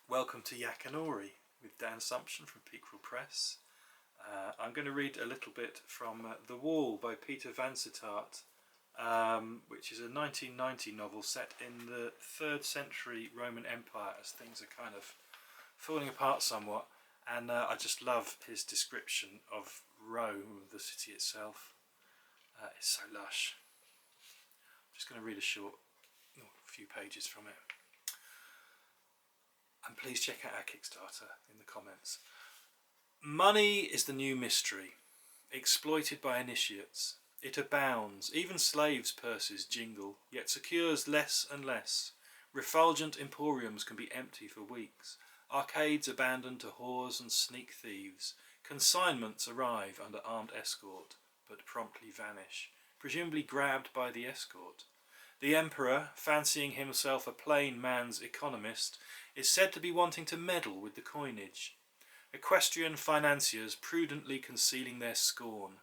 Welcome to Yakanori with Dan Sumption from Peakrel Press. I'm going to read a little bit from The Wall by Peter Vansittart, which is a 1990 novel set in the 3rd century Roman Empire as things are kind of falling apart somewhat, and I just love his description of Rome, the city itself. It's so lush. I'm just going to read a few pages from it. And please check out our Kickstarter in the comments. Money is the new mystery, exploited by initiates. It abounds, even slaves' purses jingle, yet secures less and less. Refulgent emporiums can be empty for weeks, arcades abandoned to whores and sneak thieves. Consignments arrive under armed escort, but promptly vanish, presumably grabbed by the escort. The emperor, fancying himself a plain man's economist, is said to be wanting to meddle with the coinage. Equestrian financiers prudently concealing their scorn.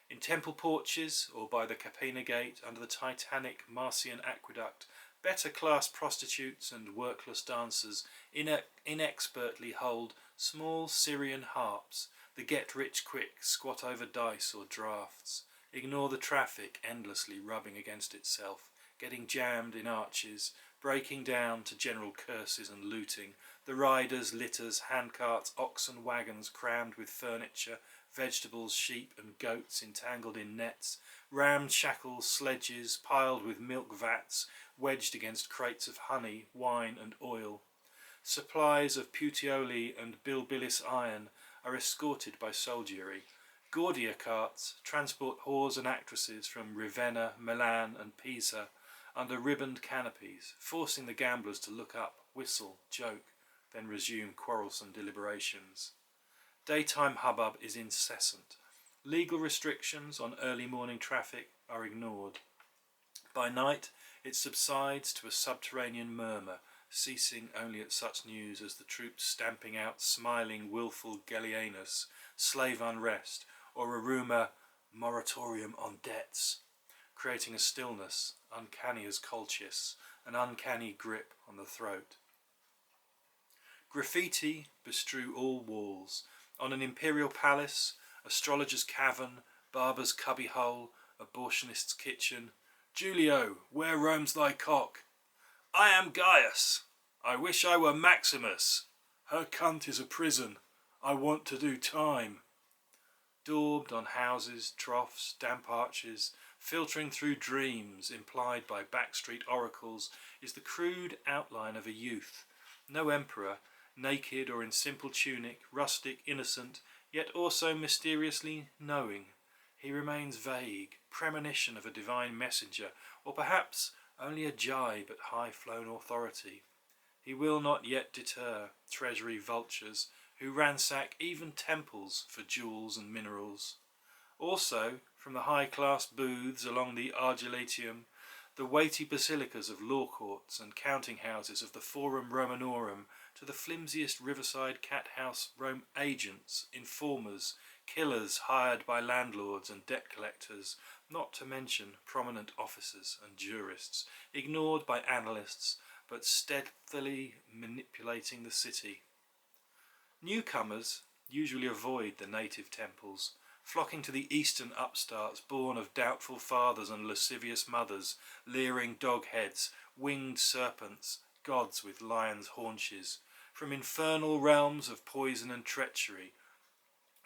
In temple porches or by the Capena Gate under the titanic Marcian aqueduct, better-class prostitutes and workless dancers inexpertly hold small Syrian harps, the get-rich-quick squat over dice or drafts, ignore the traffic endlessly rubbing against itself, getting jammed in arches, breaking down to general curses and looting, the riders, litters, handcarts, oxen, wagons crammed with furniture, vegetables, sheep and goats entangled in nets, ramshackle sledges piled with milk vats, wedged against crates of honey, wine and oil. Supplies of puteoli and bilbilis iron are escorted by soldiery. Gaudier carts transport whores and actresses from Ravenna, Milan and Pisa under ribboned canopies, forcing the gamblers to look up, whistle, joke, then resume quarrelsome deliberations. Daytime hubbub is incessant. Legal restrictions on early morning traffic are ignored. By night it subsides to a subterranean murmur, ceasing only at such news as the troops stamping out smiling wilful Gellianus, slave unrest, or a rumour moratorium on debts, creating a stillness, uncanny as Colchis, an uncanny grip on the throat. Graffiti bestrew all walls. On an imperial palace, astrologer's cavern, barber's cubbyhole, abortionist's kitchen. Julio, where roams thy cock? I am Gaius. I wish I were Maximus. Her cunt is a prison. I want to do time. Daubed on houses, troughs, damp arches, filtering through dreams implied by backstreet oracles, is the crude outline of a youth. No emperor, naked or in simple tunic, rustic, innocent, yet also mysteriously knowing. He remains vague, premonition of a divine messenger, or perhaps only a jibe at high-flown authority. He will not yet deter treasury vultures who ransack even temples for jewels and minerals. Also, from the high-class booths along the Argilatium, the weighty basilicas of law courts and counting houses of the Forum Romanorum, to the flimsiest riverside cat-house Rome agents, informers, killers hired by landlords and debt collectors, not to mention prominent officers and jurists, ignored by analysts, but stealthily manipulating the city. Newcomers usually avoid the native temples, flocking to the eastern upstarts born of doubtful fathers and lascivious mothers, leering dog-heads, winged serpents, gods with lions' haunches, from infernal realms of poison and treachery,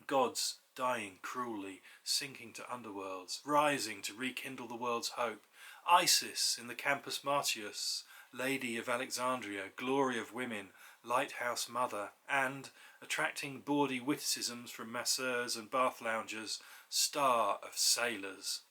gods dying cruelly, sinking to underworlds, rising to rekindle the world's hope, Isis in the Campus Martius, Lady of Alexandria, glory of women, lighthouse mother, and, attracting bawdy witticisms from masseurs and bath loungers, star of sailors.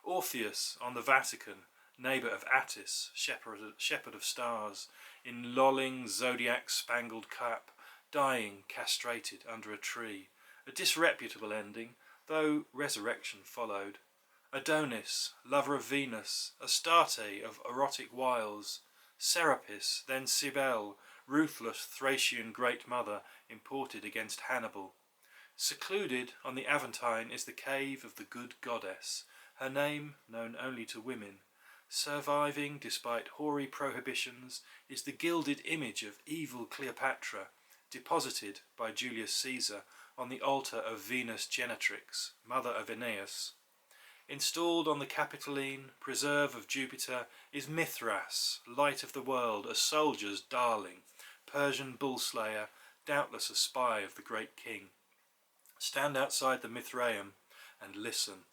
Orpheus on the Vatican, neighbour of Attis, shepherd of stars, in lolling zodiac-spangled cap, dying castrated under a tree. A disreputable ending, though resurrection followed. Adonis, lover of Venus, Astarte of erotic wiles, Serapis, then Cybele, ruthless Thracian great mother imported against Hannibal. Secluded on the Aventine is the cave of the good goddess, her name known only to women. Surviving, despite hoary prohibitions, is the gilded image of evil Cleopatra, deposited by Julius Caesar on the altar of Venus Genetrix, mother of Aeneas. Installed on the Capitoline preserve of Jupiter is Mithras, light of the world, a soldier's darling, Persian bull-slayer, doubtless a spy of the great king. Stand outside the Mithraeum and listen.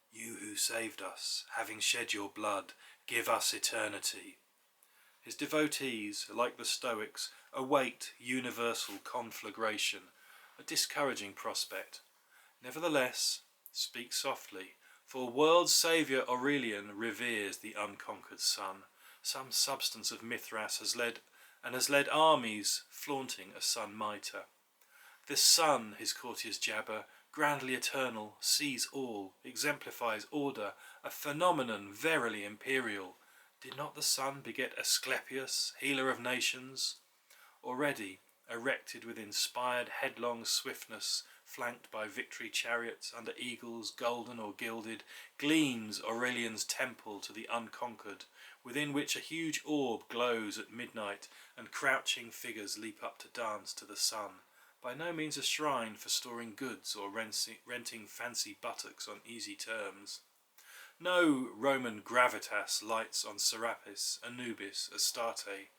You who saved us, having shed your blood, give us eternity. His devotees, like the Stoics, await universal conflagration, a discouraging prospect. Nevertheless, speak softly, for world saviour Aurelian reveres the unconquered sun. Some substance of Mithras has led armies flaunting a sun mitre. This sun, his courtiers jabber, grandly eternal, sees all, exemplifies order, a phenomenon verily imperial. Did not the sun beget Asclepius, healer of nations? Already, erected with inspired headlong swiftness, flanked by victory chariots under eagles, golden or gilded, gleams Aurelian's temple to the unconquered, within which a huge orb glows at midnight, and crouching figures leap up to dance to the sun. By no means a shrine for storing goods or renting fancy buttocks on easy terms. No Roman gravitas lights on Serapis, Anubis, Astarte.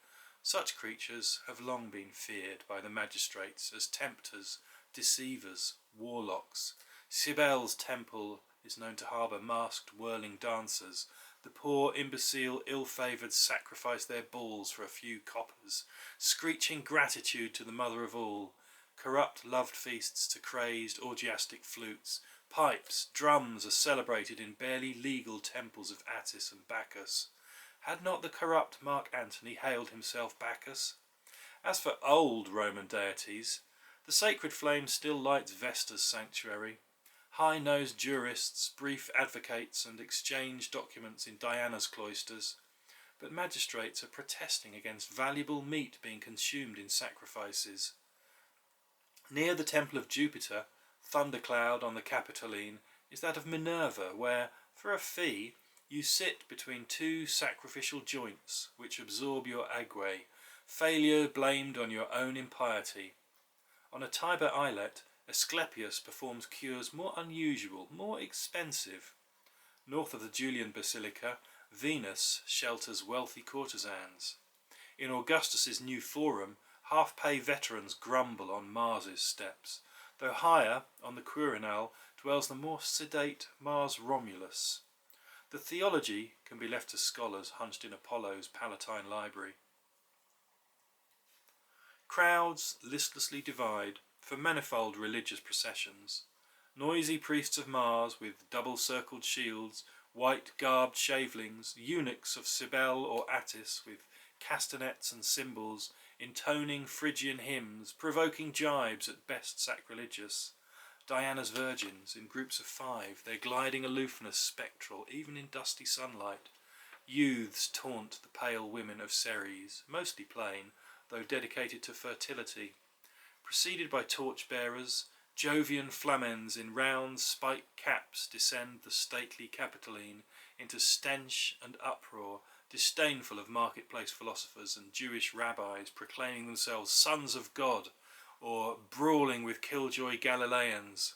Such creatures have long been feared by the magistrates as tempters, deceivers, warlocks. Cybele's temple is known to harbour masked whirling dancers. The poor, imbecile, ill-favoured sacrifice their balls for a few coppers, screeching gratitude to the mother of all. Corrupt loved feasts to crazed, orgiastic flutes. Pipes, drums are celebrated in barely legal temples of Attis and Bacchus. Had not the corrupt Mark Antony hailed himself Bacchus? As for old Roman deities, the sacred flame still lights Vesta's sanctuary. High-nosed jurists brief advocates and exchange documents in Diana's cloisters, but magistrates are protesting against valuable meat being consumed in sacrifices. Near the temple of Jupiter, thundercloud on the Capitoline, is that of Minerva, where, for a fee, you sit between two sacrificial joints which absorb your ague, failure blamed on your own impiety. On a Tiber islet, Asclepius performs cures more unusual, more expensive. North of the Julian Basilica, Venus shelters wealthy courtesans. In Augustus's new forum, half-pay veterans grumble on Mars's steps, though higher, on the Quirinal, dwells the more sedate Mars Romulus. The theology can be left to scholars hunched in Apollo's Palatine library. Crowds listlessly divide for manifold religious processions. Noisy priests of Mars with double-circled shields, white-garbed shavelings, eunuchs of Cybele or Attis with castanets and cymbals, intoning Phrygian hymns, provoking jibes at best sacrilegious. Diana's virgins in groups of 5, their gliding aloofness spectral even in dusty sunlight. Youths taunt the pale women of Ceres, mostly plain, though dedicated to fertility. Preceded by torch-bearers, Jovian flamens in round spiked caps descend the stately Capitoline into stench and uproar, disdainful of marketplace philosophers and Jewish rabbis proclaiming themselves sons of God, or brawling with killjoy Galileans.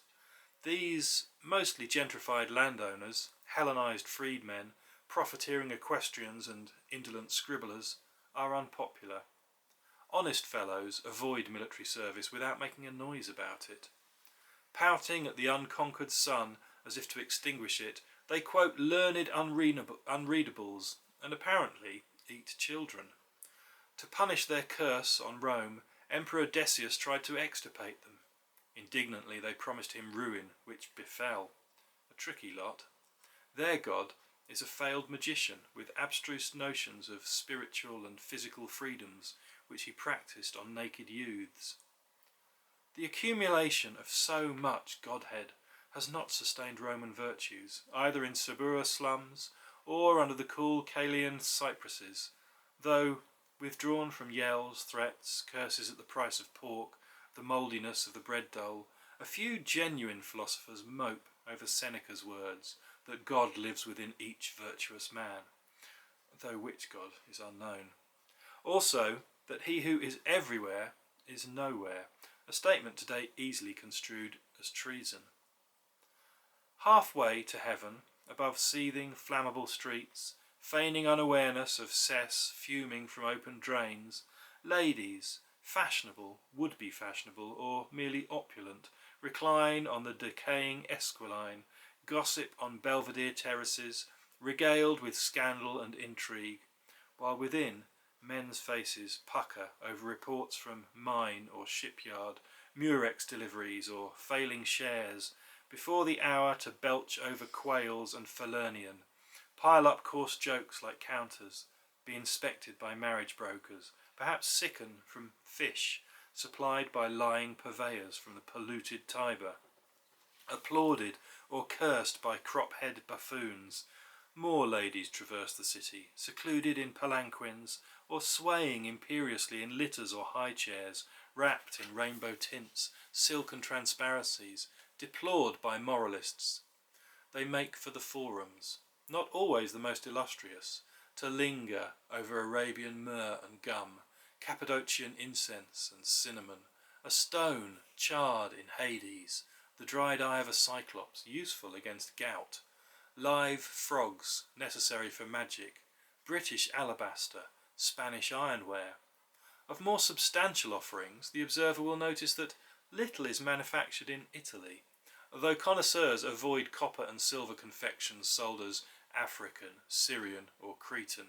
These mostly gentrified landowners, Hellenized freedmen, profiteering equestrians and indolent scribblers, are unpopular. Honest fellows avoid military service without making a noise about it. Pouting at the unconquered sun as if to extinguish it, they quote learned unreadables and apparently eat children. To punish their curse on Rome, Emperor Decius tried to extirpate them. Indignantly they promised him ruin, which befell. A tricky lot. Their god is a failed magician with abstruse notions of spiritual and physical freedoms, which he practised on naked youths. The accumulation of so much godhead has not sustained Roman virtues, either in Subura slums or under the cool Calian cypresses, though, withdrawn from yells, threats, curses at the price of pork, the mouldiness of the bread dole, a few genuine philosophers mope over Seneca's words that God lives within each virtuous man. though which god is unknown. Also, that he who is everywhere is nowhere, a statement today easily construed as treason. Halfway to heaven, above seething, flammable streets, feigning unawareness of cess fuming from open drains, ladies, fashionable, would-be fashionable, or merely opulent, recline on the decaying Esquiline, gossip on Belvedere terraces, regaled with scandal and intrigue, while within men's faces pucker over reports from mine or shipyard, murex deliveries or failing shares, before the hour to belch over quails and Falernian, pile up coarse jokes like counters, be inspected by marriage brokers, perhaps sicken from fish supplied by lying purveyors from the polluted Tiber, applauded or cursed by crop-head buffoons. More ladies traverse the city, secluded in palanquins, or swaying imperiously in litters or high chairs, wrapped in rainbow tints, silken transparencies, deplored by moralists. They make for the forums, not always the most illustrious, to linger over Arabian myrrh and gum, Cappadocian incense and cinnamon, a stone charred in Hades, the dried eye of a cyclops, useful against gout, live frogs necessary for magic, British alabaster, Spanish ironware. Of more substantial offerings, the observer will notice that little is manufactured in Italy, though connoisseurs avoid copper and silver confections sold as African, Syrian or Cretan,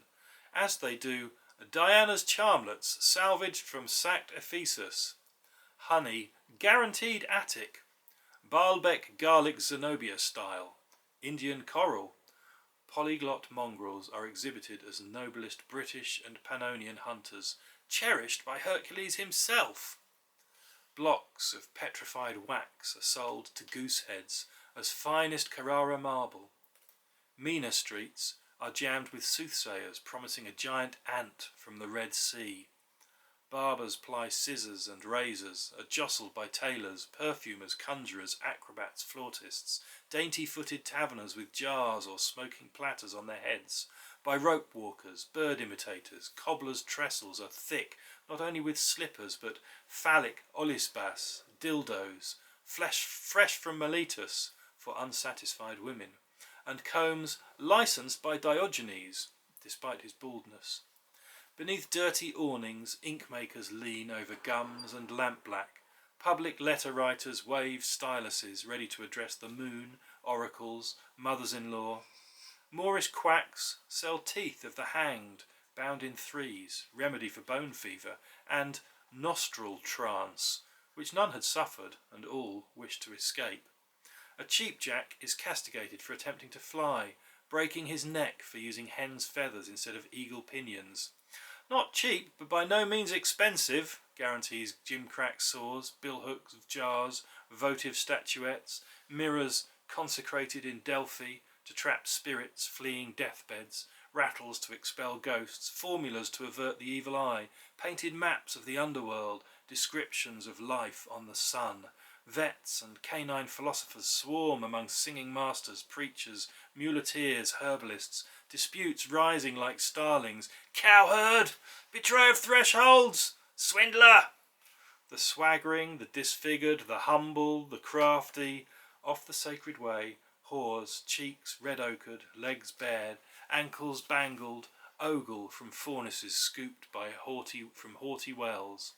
as they do Diana's charmlets salvaged from sacked Ephesus, honey guaranteed Attic, Baalbek garlic Zenobia style, Indian coral. Polyglot mongrels are exhibited as noblest British and Pannonian hunters, cherished by Hercules himself. Blocks of petrified wax are sold to gooseheads as finest Carrara marble. Meaner streets are jammed with soothsayers promising a giant ant from the Red Sea. Barbers ply scissors and razors, are jostled by tailors, perfumers, conjurers, acrobats, flautists, dainty-footed taverners with jars or smoking platters on their heads, by rope walkers, bird imitators. Cobblers' trestles are thick, not only with slippers, but phallic olisbas, dildos, fresh from Miletus for unsatisfied women, and combs licensed by Diogenes, despite his baldness. Beneath dirty awnings, ink-makers lean over gums and lampblack. Public letter writers wave styluses ready to address the moon, oracles, mothers-in-law. Moorish quacks sell teeth of the hanged, bound in threes, remedy for bone fever, and nostril trance, which none had suffered and all wished to escape. A cheapjack is castigated for attempting to fly, breaking his neck for using hen's feathers instead of eagle pinions. Not cheap, but by no means expensive, guarantees gimcrack saws, billhooks of jars, votive statuettes, mirrors consecrated in Delphi to trap spirits fleeing deathbeds, rattles to expel ghosts, formulas to avert the evil eye, painted maps of the underworld, descriptions of life on the sun. Vets and canine philosophers swarm among singing masters, preachers, muleteers, herbalists, disputes rising like starlings. Cowherd! Betrayer of thresholds! Swindler! The swaggering, the disfigured, the humble, the crafty, off the sacred way, whores, cheeks red-ochred, legs bared, ankles bangled, ogle from furnaces scooped by haughty wells.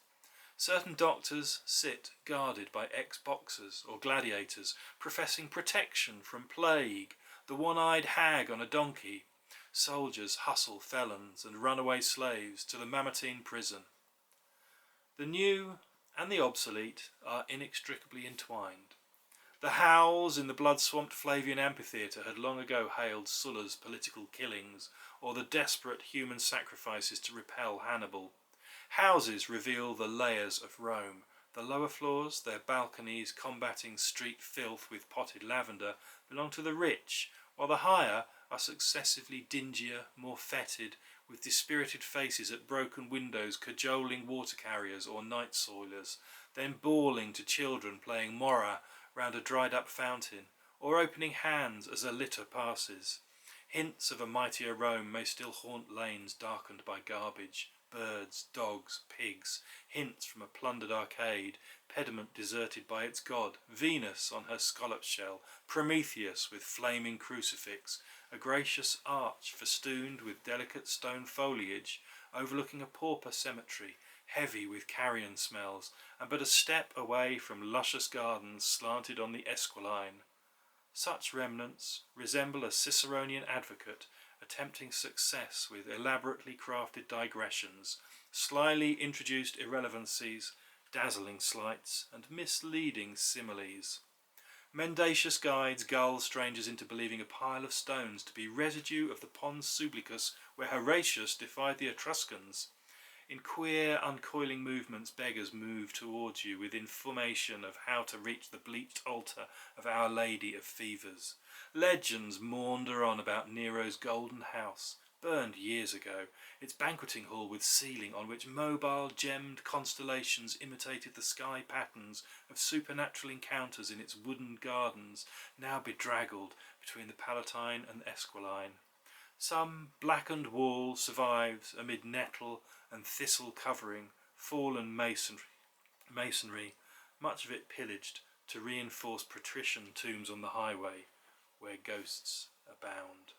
Certain doctors sit guarded by ex-boxers or gladiators, professing protection from plague, the one-eyed hag on a donkey. Soldiers hustle felons and runaway slaves to the Mamertine prison. The new and the obsolete are inextricably entwined. The howls in the blood-swamped Flavian amphitheatre had long ago hailed Sulla's political killings, or the desperate human sacrifices to repel Hannibal. Houses reveal the layers of Rome. The lower floors, their balconies combating street filth with potted lavender, belong to the rich, while the higher are successively dingier, more fetid, with dispirited faces at broken windows cajoling water-carriers or night-soilers, then bawling to children playing mora round a dried-up fountain, or opening hands as a litter passes. Hints of a mightier Rome may still haunt lanes darkened by garbage, birds, dogs, pigs, hints from a plundered arcade, pediment deserted by its god, Venus on her scallop shell, Prometheus with flaming crucifix, a gracious arch festooned with delicate stone foliage, overlooking a pauper cemetery, heavy with carrion smells, and but a step away from luscious gardens slanted on the Esquiline. Such remnants resemble a Ciceronian advocate attempting success with elaborately crafted digressions, slyly introduced irrelevancies, dazzling slights, and misleading similes. Mendacious guides gull strangers into believing a pile of stones to be residue of the Pons Sublicius where Horatius defied the Etruscans. In queer, uncoiling movements, beggars move towards you with information of how to reach the bleached altar of Our Lady of Fevers. Legends maunder on about Nero's golden house, burned years ago, its banqueting hall with ceiling on which mobile, gemmed constellations imitated the sky patterns of supernatural encounters in its wooden gardens, now bedraggled between the Palatine and Esquiline. Some blackened wall survives amid nettle and thistle covering, fallen masonry, much of it pillaged to reinforce patrician tombs on the highway, where ghosts abound.